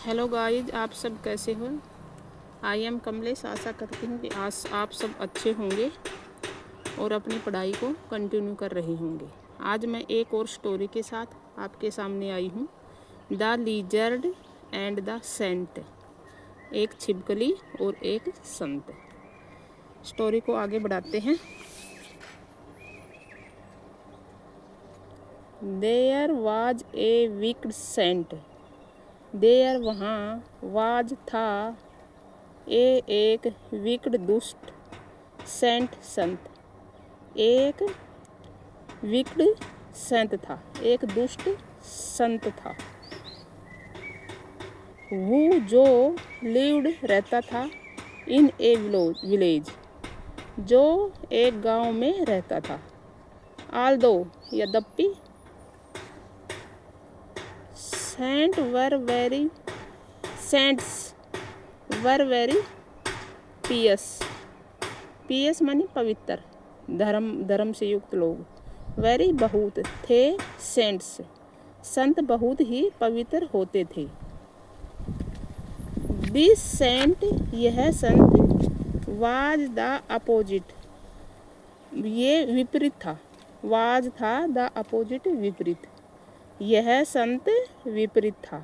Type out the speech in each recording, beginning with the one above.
Hello guys, आप सब कैसे हो। I am Kamlesh. आशा करती हूँ कि आज आप सब अच्छे होंगे और अपनी पढ़ाई को कंटिन्यू कर रहे होंगे। आज मैं एक और स्टोरी के साथ आपके सामने आई हूँ, the lizard and the saint. एक छिपकली और एक संत। स्टोरी को आगे बढ़ाते हैं। There was a wicked saint. There वहाँ, वाज था, एक विकट दुष्ट, सेंट संत। एक विकट संत था, एक दुष्ट संत था। वो जो लिव्ड रहता था इन ए विलेज, जो एक गांव में रहता था। आल्दो यद्यपि, सेंट्स वर वेरी पियस। पियस मानी पवित्र, धर्म से युक्त लोग। वेरी बहुत थे, सेंट्स संत बहुत ही पवित्र होते थे। दिस सेंट यह संत, वाज द अपोजिट ये विपरीत था। वाज था, द अपोजिट विपरीत, यह संत विपरीत था।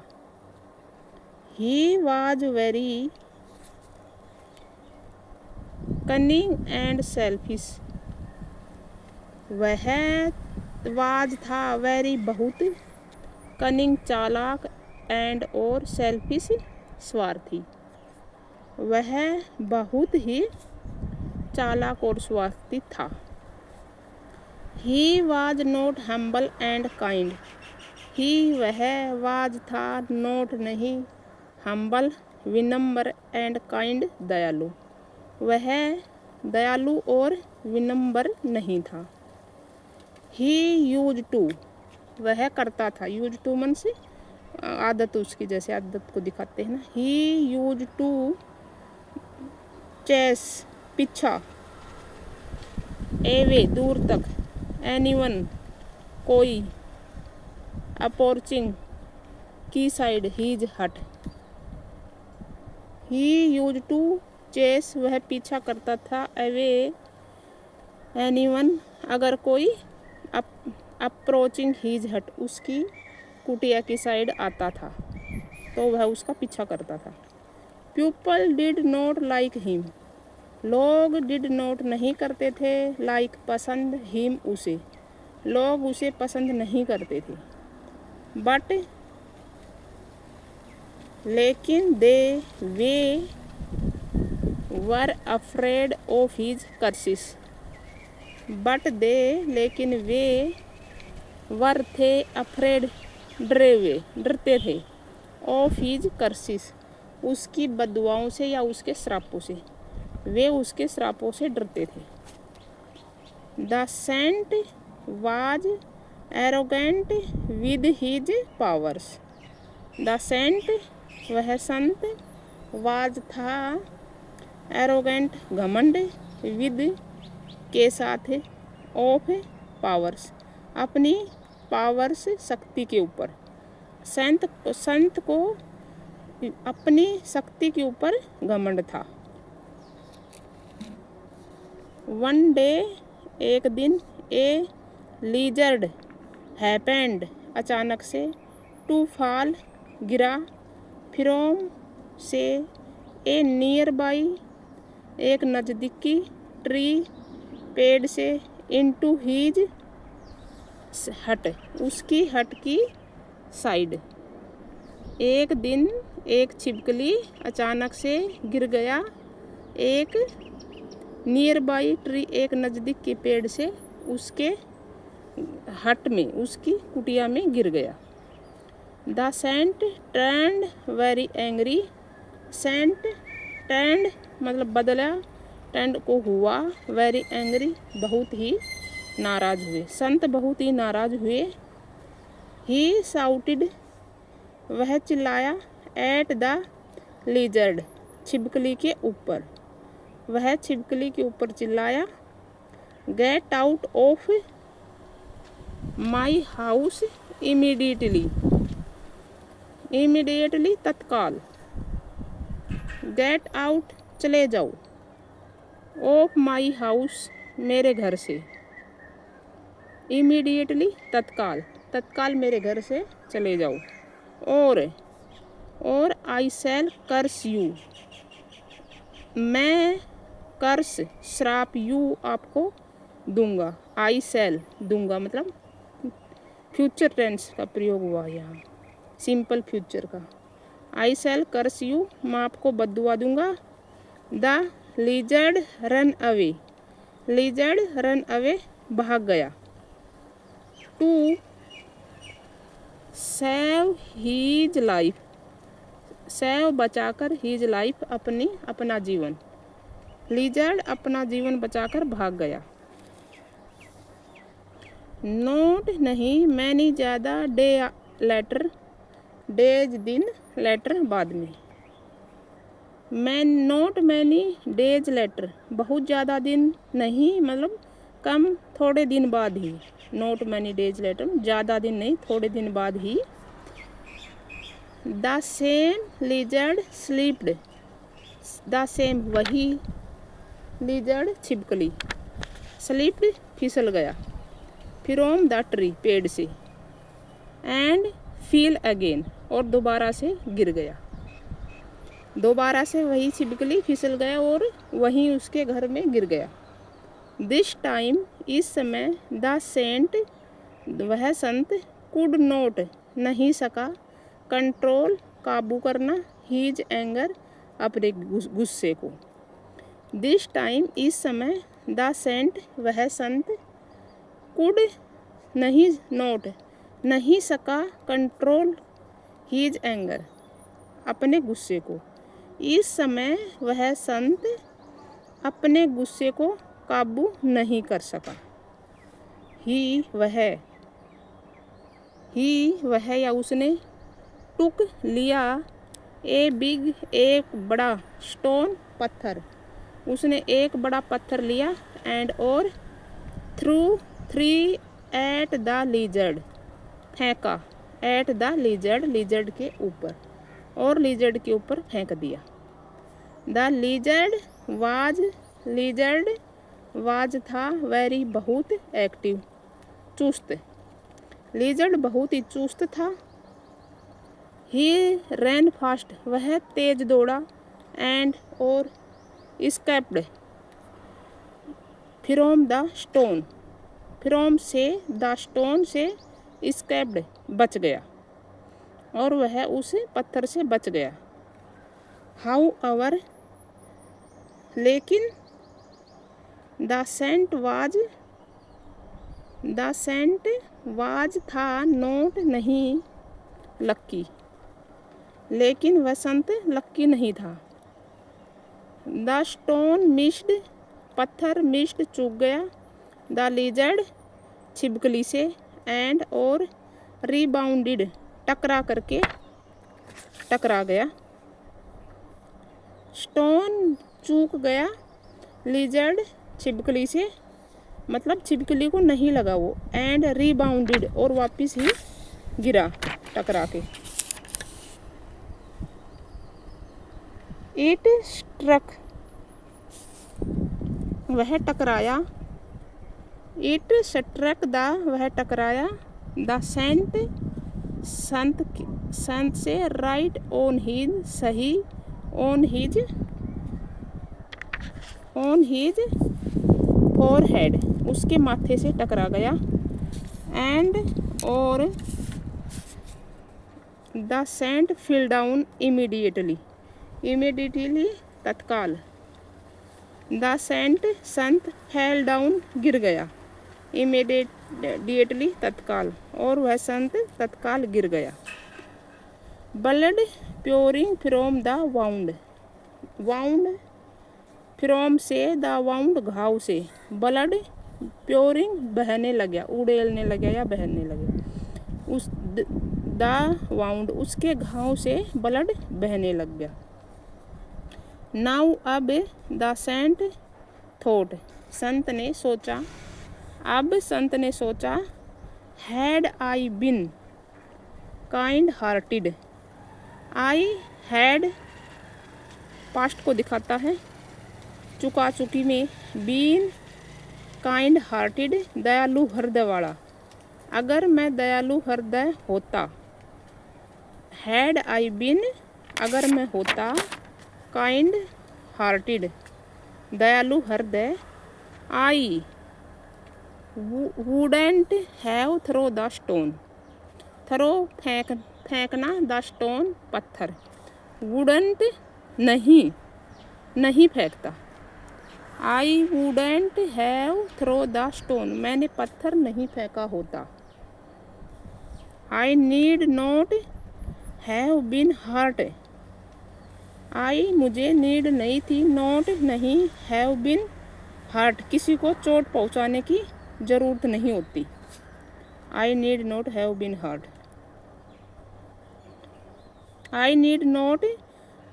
He was very cunning and selfish. वह वाज था, वेरी बहुत, कनिंग चालाक, एंड और सेल्फिश स्वार्थी। वह बहुत ही चालाक और स्वार्थी था। He was not humble and kind. He वह वाज था, नॉट नहीं, हम्बल विनम्र, एंड काइंड दयालु। वह दयालु और विनम्र नहीं था। ही यूज टू वह करता था, यूज टू मन से आदत, उसकी जैसे आदत को दिखाते हैं ना। ही यूज टू चेस पीछा, एवे दूर तक, एनीवन कोई, अप्रोचिंग की साइड हीज हट। ही यूज टू चेस वह पीछा करता था, अवे एनीवन अगर कोई, अप्रोचिंग हीज हट उसकी कुटिया की साइड आता था तो वह उसका पीछा करता था। People did not like him. लोग डिड नॉट नहीं करते थे, लाइक पसंद, हिम उसे, लोग उसे पसंद नहीं करते थे। बट लेकिन दे वे were afraid of his curses. But they लेकिन वे वर थे, अफ्रेड डरते थे, ऑफ हिज कर्सिस उसकी बदुआओं से या उसके श्रापों से। वे उसके श्रापों से डरते थे। The saint was arrogant with his powers. The saint वह संत, वाज था, एरोगेंट घमंड, विद के साथ, ऑफ पावर्स अपनी पावर्स शक्ति के ऊपर। संत को अपनी शक्ति के ऊपर घमंड था। वन डे एक दिन, ए लीजर्ड हैपेंड अचानक से, टू फॉल गिरा, फ्रॉम से, ए नियर बाई एक नज़दीकी, ट्री पेड़ से, इनटू हीज हट उसकी हट की साइड। एक दिन एक छिपकली अचानक से गिर गया, एक नियर बाई ट्री एक नज़दीक के पेड़ से उसके हट में, उसकी कुटिया में गिर गया। The saint turned very angry. Saint turned मतलब बदला, टर्न्ड को हुआ, वेरी एंग्री बहुत ही नाराज हुए, संत बहुत ही नाराज हुए। ही साउटेड वह चिल्लाया, एट द लीजर्ड छिपकली के ऊपर, वह छिपकली के ऊपर चिल्लाया, get out of my house immediately immediately तत्काल। गेट आउट चले जाओ। ऑफ माई हाउस मेरे घर से। इमीडिएटली तत्काल, तत्काल मेरे घर से चले जाओ। और आई शैल कर्स यू, मैं कर्स श्राप यू आपको दूंगा। आई शैल दूंगा मतलब फ्यूचर टेंस का प्रयोग हुआ यहाँ, सिंपल फ्यूचर का। आई शैल कर्स यू, मैं आपको बद्दुआ दूंगा। The lizard run away, lizard run away भाग गया। To save his life, save बचाकर, हीज लाइफ अपना जीवन। लिजर्ड अपना जीवन बचाकर भाग गया। नोट नहीं, मैनी ज़्यादा, डे लेटर, डेज दिन, लेटर बाद में। मैं नोट मैनी डेज लेटर, बहुत ज़्यादा दिन नहीं मतलब कम, थोड़े दिन बाद ही। नोट मैनी डेज लेटर, ज़्यादा दिन नहीं, थोड़े दिन बाद ही। The same lizard slipped, the same वही, लिजर्ड छिपकली, स्लीप्ड फिसल गया, फ्रॉम द ट्री पेड़ से, एंड फील अगेन और दोबारा से गिर गया। दोबारा से वही छिपकली फिसल गया और वहीं उसके घर में गिर गया। दिस टाइम इस समय, द सेंट वह संत, कुड नोट नहीं सका, कंट्रोल काबू करना, हीज एंगर अपने गुस्से को। दिस टाइम इस समय, द सेंट वह संत, कुड नहीं नोट नहीं सका, कंट्रोल हीज एंगर अपने गुस्से को। इस समय वह संत अपने गुस्से को काबू नहीं कर सका। ही वह या उसने, टुक लिया, ए बिग एक बड़ा, स्टोन पत्थर, उसने एक बड़ा पत्थर लिया, एंड और थ्री एट द लिजर्ड फेंका, एट द लिजर्ड लिजर्ड के ऊपर, और लिजर्ड के ऊपर फेंक दिया। द लिजर्ड वाज था, वेरी बहुत, एक्टिव चुस्त, लिजर्ड बहुत ही चुस्त था। ही रैन फास्ट वह तेज दौड़ा, एंड और escaped from the stone, from से, द स्टोन से, स्केप्ड बच गया, और वह उस पत्थर से बच गया। हाउ अवर लेकिन, द सेंट वाज था, नोट नहीं, लक्की, लेकिन वह संत लक्की नहीं था। द स्टोन मिस्ड पत्थर, मिस्ड चूक गया, द लिजर्ड छिपकली से, एंड और रिबाउंडेड टकरा गया। स्टोन चूक गया, लिजर्ड छिपकली से मतलब छिपकली को नहीं लगा वो, एंड रिबाउंडेड और वापस ही गिरा टकरा के। इट स्ट्रक वह टकराया, इट स्ट्रक द वह टकराया, द सेंट संत से, राइट ऑन हिज सही, ऑन हिज फोरहेड उसके माथे से टकरा गया, एंड और the saint fell down immediately तत्काल, द सेंट संत फेल डाउन गिर गया, इमीडिएटली तत्काल, और वह संत तत्काल गिर गया। Blood pouring from the wound from से, द वाउंड घाव से, ब्लड प्योरिंग बहने लगा, उड़ेलने लगा या बहने लगे, उस द वाउंड उसके घाव से ब्लड बहने लग गया। नाउ अब, द सेंट थॉट संत ने सोचा, अब संत ने सोचा, had I been kind hearted I had passed को दिखाता है, चुका चुकी में। बीन काइंड हार्टेड दयालु हृदय वाला, अगर मैं दयालु हृदय होता। हैड आई बीन अगर मैं होता, काइंड हार्टेड दयालु हृदय, I wouldn't have throw the stone. Throw फेंकना, द स्टोन पत्थर। वुडेंट नहीं फेंकता। I wouldn't have throw the stone मैंने पत्थर नहीं फेंका होता। I need not have been hurt. I मुझे नीड नहीं थी, नॉट नहीं, हैव बीन हर्ट किसी को चोट पहुंचाने की ज़रूरत नहीं होती। I need not have been hurt. I need not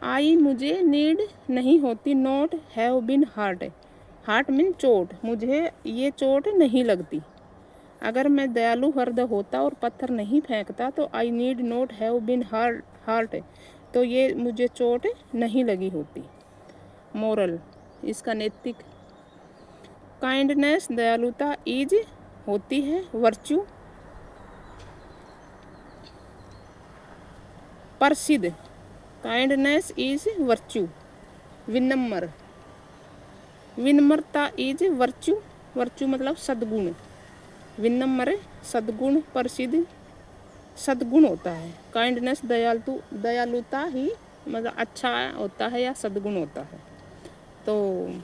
I मुझे नीड नहीं होती, not have been hurt. Hurt mean चोट, मुझे ये चोट नहीं लगती। अगर मैं दयालु हृदय होता और पत्थर नहीं फेंकता तो I need not have been hurt तो ये मुझे चोट नहीं लगी होती। मोरल इसका नैतिक, काइंडनेस दयालुता इज होती है वर्च्यू। प्रसिद्ध काइंडनेस इज वर्च्यू। विनम्र विनम्रता इज वर्च्यू। वर्च्यू मतलब सद्गुण। विनम्र सद्गुण, प्रसिद्ध सद्गुण होता है। काइंडनेस दयालुता ही मतलब अच्छा होता है या सद्गुण होता है। तो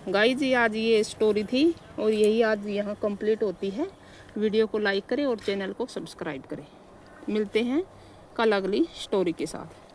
गाइज आज ये स्टोरी थी और यही आज यहाँ कंप्लीट होती है। वीडियो को लाइक करें और चैनल को सब्सक्राइब करें। मिलते हैं कल अगली स्टोरी के साथ।